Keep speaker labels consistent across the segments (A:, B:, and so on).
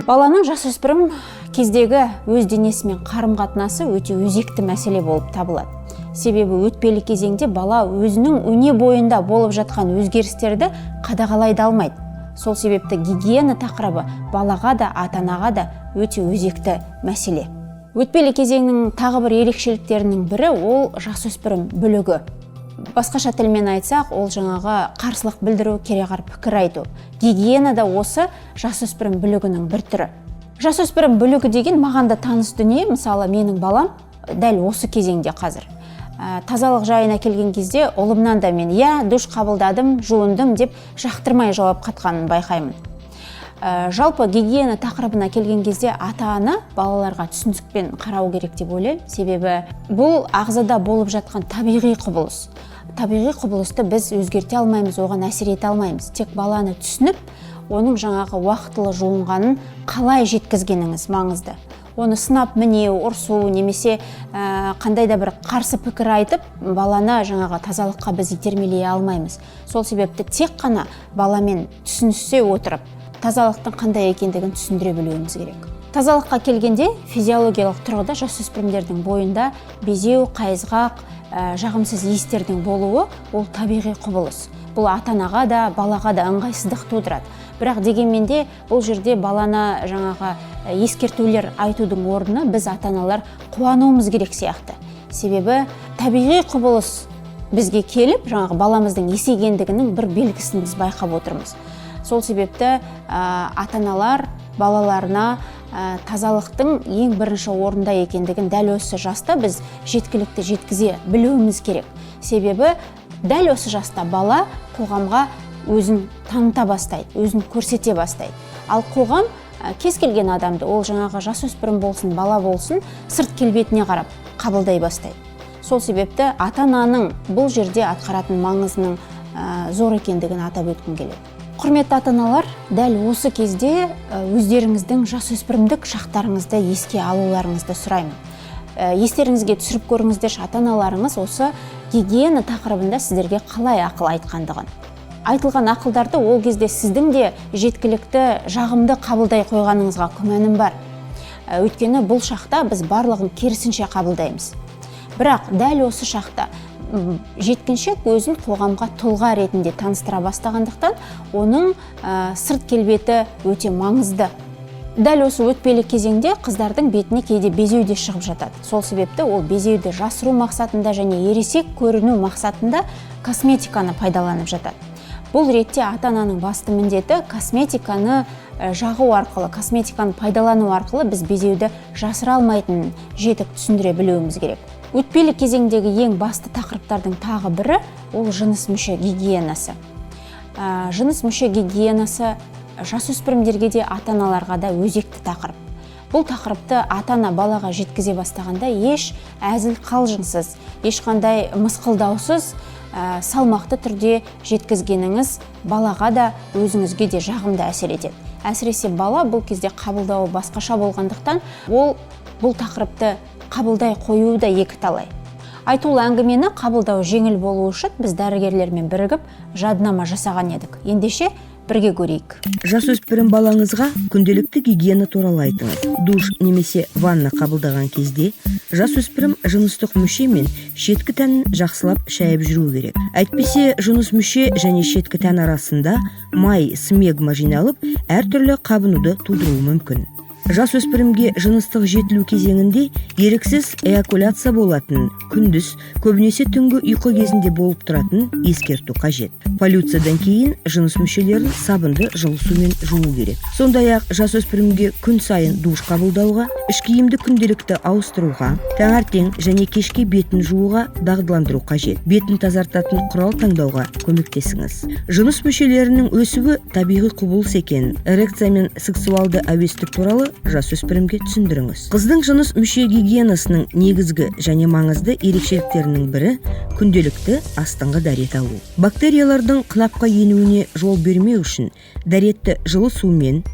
A: Баланың жасөспірім кездегі өз денесімен қарым-қатынасы өте өзекті мәселе болып табылады. Себебі өтпелі кезеңде бала өзінің өне бойында болып жатқан өзгерістерді қадағалай алмайды. Сол себепті гигиена тақырыбы балаға да, ата-анаға да өте өзекті мәселе. Өтпелі кезеңнің тағы бір ерекшеліктерінің бірі ол жасөспірім бүлігі. Басқаша тілмен айтсақ, ол жаңағы қарсылық білдіру, кереғар пікір айту. Гигиена да осы жасөспірім бүлігінің бір түрі. Жасөспірім бүлігі деген маған да таныс дүние. Мысалы, менің балам дәл осы кезеңде қазір. Тазалық жайына келген кезде ұлымнан да мен душ қабылдадым, жуындым деп жақтырмай жауап қатқанын байқаймын. Жалпы гигиена тақырыбына келген кезде ата-ана балаларға түсіністікпен қарау керек деп ойлаймын. Себебі бұл ағзада болып жатқан табиғи құбылыс. Табиғи құбылысты біз өзгерте алмаймыз, оған әсер ете алмаймыз. Тек баланы түсініп, оның жаңағы уақытылы жуынғанын қалай жеткізгеніңіз маңызды. Оны сынап мінеу, ұрсу немесе қандай да бір қарсы пікір айтып, баланы жаңағы тазалыққа біз итермелей алмаймыз. Сол себепті тек қана баламен түсінісе отырып, тазалықтың қандай екендігін түсіндіре білуіміз керек. Тазалыққа келгенде физиологиялық тұрғыда жасөспірімдердің бойында безеу, қайызғақ, жағымсыз иістердің болуы ол табиғи құбылыс. Бұл ата-анаға да, балаға да ыңғайсыздық тудырады. Бірақ дегенмен де бұл жерде баланы жаңағы ескертулер айтудың орнына біз ата-аналар қуануымыз керек сияқты. Себебі табиғи құбылыс бізге келіп, жаңағы баламыздың есейгендігінің бір белгісін біз байқап отырмыз. Сол себепті ата-аналар балаларына тазалықтың ең бірінші орында екендігін дәл осы жаста біз жеткілікті жеткізе білуіміз керек. Себебі дәл осы жаста бала қоғамға өзін таныта бастайды, өзін көрсете бастайды. Ал қоғам кез келген адамды, ол жаңағы жасөспірім болсын, бала болсын, сырт келбетіне қарап қабылдай бастайды. Сол себепті ата-ананың бұл жерде атқаратын маңызының зор екендігін атап өткім келеді. Құрметті ата-аналар, дәл осы кезде өздеріңіздің жасөспірімдік шақтарыңызды еске алуларыңызды сұраймын. Естеріңізге түсіріп көріңіздерші, ата-аналарыңыз осы гигиена тақырыбында сіздерге қалай ақыл айтқандығын. Айтылған ақылдарды ол кезде сіздің де жеткілікті жағымды қабылдай қойғаныңызға күмәнім бар. Өйткені бұл шақта біз барлығын керісінше қабылдаймыз. Бірақ дәл осы шақта жеткіншек өзін қоғамға тұлға ретінде таныстыра бастағандықтан, оның сырт келбеті өте маңызды. Дәл осы өтпелі кезеңде қыздардың бетіне кейде безеу де шығып жатады. Сол себепті ол безеуді жасыру мақсатында және ересек көріну мақсатында косметиканы пайдаланып жатады. Бұл ретте ата-ананың басты міндеті косметиканы жағу арқылы, косметиканы пайдалану арқылы біз безеуді жасыра алмайтынын жетік түсіндіре білуіміз керек. Өтпелі кезеңдегі ең басты тақырыптардың тағы бірі ол жыныс мүше гигиенасы. Жыныс мүше гигиенасы жасөспірімдерге де, ата-аналарға да өзекті тақырып. Бұл тақырыпты ата-ана балаға жеткізе бастағанда еш әзіл қалжыңсыз, ешқандай мысқылдаусыз, салмақты түрде жеткізгеніңіз балаға да, өзіңізге де жағымды әсер етеді. Әсіресе бала бұл кезде қабылдауы басқаша болғандықтан, бұл тақырыпты қабылдай қою да екі талай. Айтулы әңгімені қабылдау жеңіл болу үшін біз дәрігерлермен бірігіп жадынама жасаған едік. Ендеше бірге көрейік.
B: Жасөспірім балаңызға күнделікті гигиена туралы айтыңыз. Душ немесе ванна қабылдаған кезде жасөспірім жыныстық мүше мен шеткі тәнін жақсылап шайып жүру керек. Әйтпесе жыныс мүше және шеткі тән арасында май, смегма жиналып, әртүрлі қабынуды тудыруы мүмкін. Жасөспірімге жыныстық жетілу кезеңінде еріксіз эякуляция болатын, күндіз, көбінесе түнгі ұйқы кезінде болып тұратын ескерту қажет. Полюциядан кейін жыныс мүшелерін сабынды жылы сумен жуу керек. Сондай-ақ жасөспірімге күн сайын душ қабылдауға, іш киімді күнделікті ауыстыруға, таңертең және кешке бетін жууға дағдыландыру қажет. Бетін тазартатын құрал таңдауға көмектесіңіз. Жыныс мүшелерінің өсуі табиғи құбылыс екенін, эрекция мен сексуалды әуестік туралы жасөспірімге түсіндіріңіз. Қыздың жыныс мүше гигиенасының негізгі және маңызды ерекшеліктерінің бірі күнделікті астыңғы дәрет алу. Бактериялардың қынапқа енуіне жол бермеу үшін дәретті жылы сумен,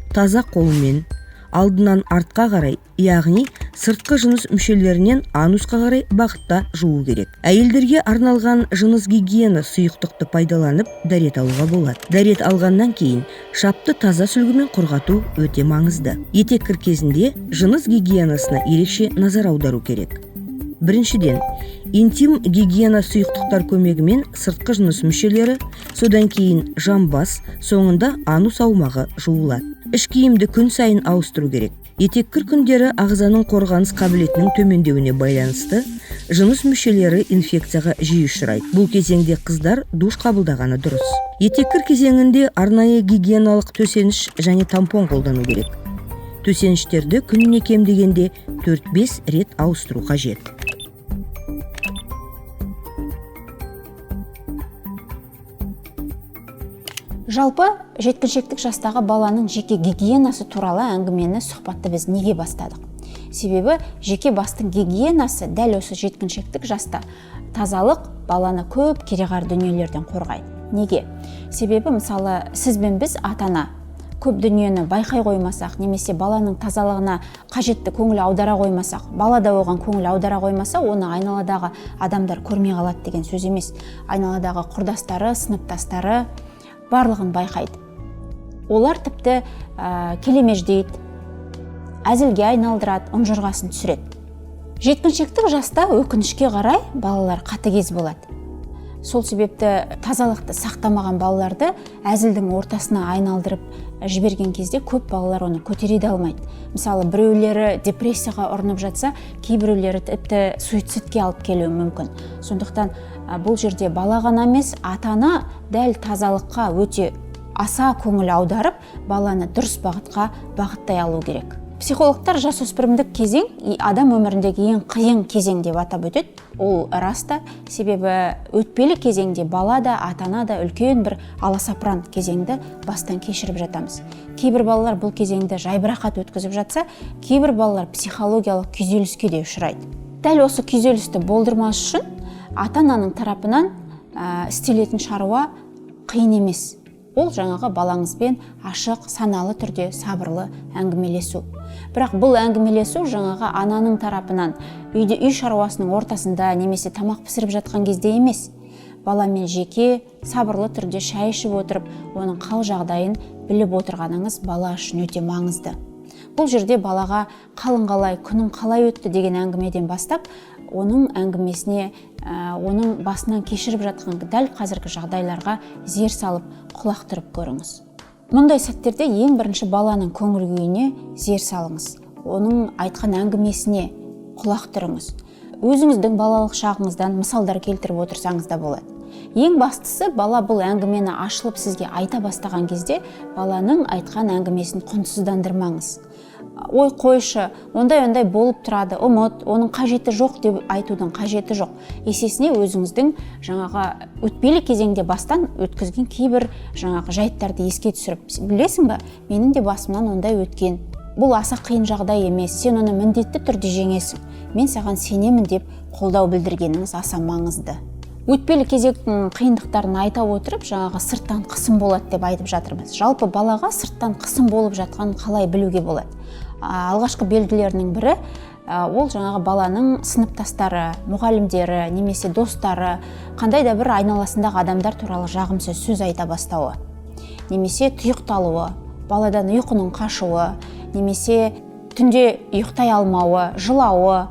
B: таза қолмен, алдынан артқа қарай, яғни сыртқы жыныс мүшелерінен анусқа қарай бағытта жуу керек. Әйелдерге арналған жыныс гигиена сұйықтықты пайдаланып дәрет алуға болады. Дәрет алғаннан кейін шапты таза сүлгімен құрғату өте маңызды. Етек кір кезінде жыныс гигиенасына ерекше назар аудару керек. Біріншіден, интим гигиена сұйықтықтар көмегімен сыртқы жыныс мүшелері, содан кейін жамбас, соңында анус аумағы жуылады. Іш киімді күн сайын ауыстыру керек. Етек кір күндері ағзаның қорғаныс қабілетінің төмендеуіне байланысты жыныс мүшелері инфекцияға жиі ұшырайды. Бұл кезеңде қыздар душ қабылдағаны дұрыс. Етек кір кезеңінде арнайы гигиеналық төсеніш және тампон қолдану керек. Төсеніштерді күніне кем дегенде 4-5 рет ауыстыру қажет.
A: Жалпы, жеткіншектік жастағы баланың жеке гигиенасы туралы әңгімені сұхбатты біз неге бастадық? Себебі жеке бастың гигиенасы дәл осы жеткіншектік жаста тазалық баланы көп кереғар дүниелерден қорғайды. Неге? Себебі мысалы сіз бен біз ата-ана көп дүниені байқай қоймасақ, немесе баланың тазалығына қажетті көңіл аудара қоймасақ, бала да оған көңіл аудара қоймаса, оны айналадағы адамдар көрмей қалады деген сөз емес. Айналадағы құрдастары, сыныптастары барлығын байқайды. Олар тіпті келемеждейді, әзілге айналдырады, ұнжырғасын түсіреді. Жеткіншектік жаста өкінішке қарай балалар қатыгез болады. Сол себепті тазалықты сақтамаған балаларды әзілдің ортасына айналдырып жіберген кезде көп балалар оны көтере де алмайды. Мысалы, біреулері депрессияға ұрынып жатса, кейбіреулері тіпті суицидке алып келуі мүмкін. Сондықтан бұл жерде бала ғана емес, ата-ана дәл тазалыққа өте аса көңіл аударып, баланы дұрыс бағытқа бағыттай алу керек. Психологтар жасөспірімдік кезең адам өміріндегі ең қиын кезең деп атап өтеді. Ол раста, себебі өтпелі кезеңде бала да, ата-ана да үлкен бір аласапыран кезеңді бастан кешіріп жатамыз. Кейбір балалар бұл кезеңді жайбырақат өткізіп жатса, кейбір балалар психологиялық күйзеліске де ұшырайды. Дәл осы күйзелісті болдырмас үшін ата-ананың тарапынан істелетін шаруа қиын емес. Ол жаңағы балаңызбен ашық, саналы түрде сабырлы әңгімелесу. Бірақ бұл әңгімелесу жаңағы ананың тарапынан үй шаруасының ортасында немесе тамақ пісіріп жатқан кезде емес. Баламен жеке, сабырлы түрде шай ішіп отырып, оның қал жағдайын біліп отырғаныңыз бала үшін өте маңызды. Бұл жерде балаға қалың қалай, күнің қалай өтті деген әңгімеден бастап, оның әңгімесіне, оның басынан кешіріп жатқан дәл қазіргі жағдайларға зер салып, құлақ түріп көріңіз. Мұндай сәттерде ең бірінші баланың көңіл күйіне зер салыңыз. Оның айтқан әңгімесіне құлақ түріңіз. Өзіңіздің балалық шағыңыздан мысалдар келтіріп отырсаңыз да болады. Ең бастысы, бала бұл әңгімені ашылып сізге айта бастаған кезде, баланың айтқан әңгімесін құнсыздандырмаңыз. Ой қойшы, ондай болып тұрады, ұмыт, оның қажеті жоқ деп айтудың қажеті жоқ. Есесіне өзіңіздің жаңағы өтпелі кезеңде бастан өткізген кейбір жаңағы жайттарды еске түсіріп, білесің бе, менің де басымнан ондай өткен. Бұл аса қиын жағдай емес, сен оны міндетті түрде жеңесің. Мен саған сенемін деп қолдау білдіргеніңіз аса маңызды. Өтпелі кезектің қиындықтарын айта отырып, жаңағы сырттан қысым болады деп айтып жатырмыз. Жалпы балаға сырттан қысым болып жатқанын қалай білуге болады? Алғашқы белгілерінің бірі, ол жаңағы баланың сыныптастары, мұғалімдері, немесе достары, қандай да бір айналасындағы адамдар туралы жағымсыз сөз айта бастауы. Немесе тұйықталуы, баладан ұйқының қашуы, немесе түнде ұйықтай алмауы, жылауы,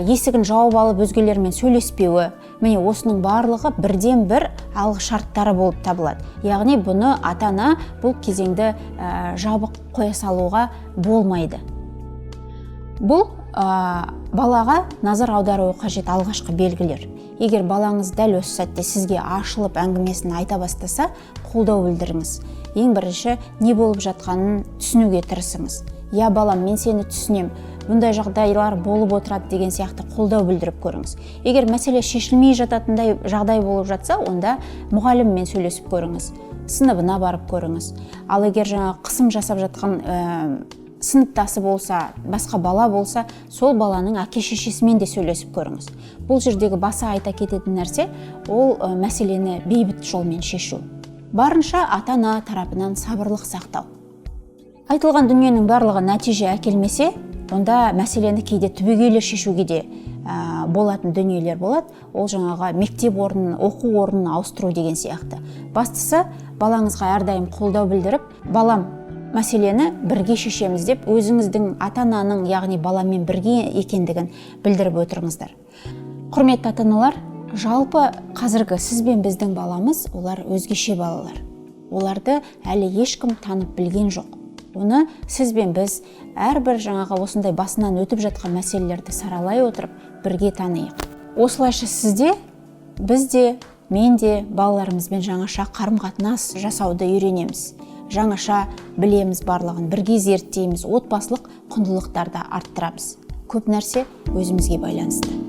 A: есігін жауып алып өзгелермен сөйлеспеуі. Міне осының барлығы бірден бір алғы шарттары болып табылады. Яғни бұны ата-ана бұл кезеңді жабық қоя салуға болмайды. Бұл балаға назар аударуы қажет алғашқы белгілер. Егер балаңыз дәл осы сәтте сізге ашылып әңгімесін айта бастаса, қолдау білдіріңіз. Ең бірінші не болып жатқанын түсінуге тырысыңыз. Я балам, мен сені түсінем, бұндай жағдайлар болып отырады деген сияқты қолдау білдіріп көріңіз. Егер мәселе шешілмей жататындай жағдай болып жатса, онда мұғаліммен сөйлесіп көріңіз, сыныбына барып көріңіз. Ал егер жаңа қысым жасап жатқан сыныптасы болса, басқа бала болса, сол баланың әке-шешесімен де сөйлесіп көріңіз. Бұл жердегі баса айта кететін нәрсе, ол мәселені бейбіт жолмен шешу. Барынша ата-ана тарапынан сабырлық сақтау. Айтылған дүниенің барлығы нәтиже әкелмесе, онда мәселені кейде түбегейлі шешуге де болатын дүниелер болады. Ол жаңағы мектеп орнын, оқу орнын ауыстыру деген сияқты. Бастысы, балаңызға әрдайым қолдау білдіріп, балам, мәселені бірге шешеміз деп, өзіңіздің ата-ананың, яғни баламен бірге екендігін білдіріп отырыңыздар. Құрметті ата-аналар, жалпы қазіргі сіз бен біздің баламыз, олар өзгеше балалар. Оларды әлі ешкім танып білген жоқ. Оны сіз бен біз әрбір жаңағы осындай басынан өтіп жатқан мәселелерді саралай отырып бірге танайық. Осылайша сізде, бізде, мен де балаларымызбен жаңаша қарым-қатынас жасауды үйренеміз. Жаңаша білеміз барлығын, бірге зерттейміз, отбасылық құндылықтарды арттырамыз. Көп нәрсе өзімізге байланысты.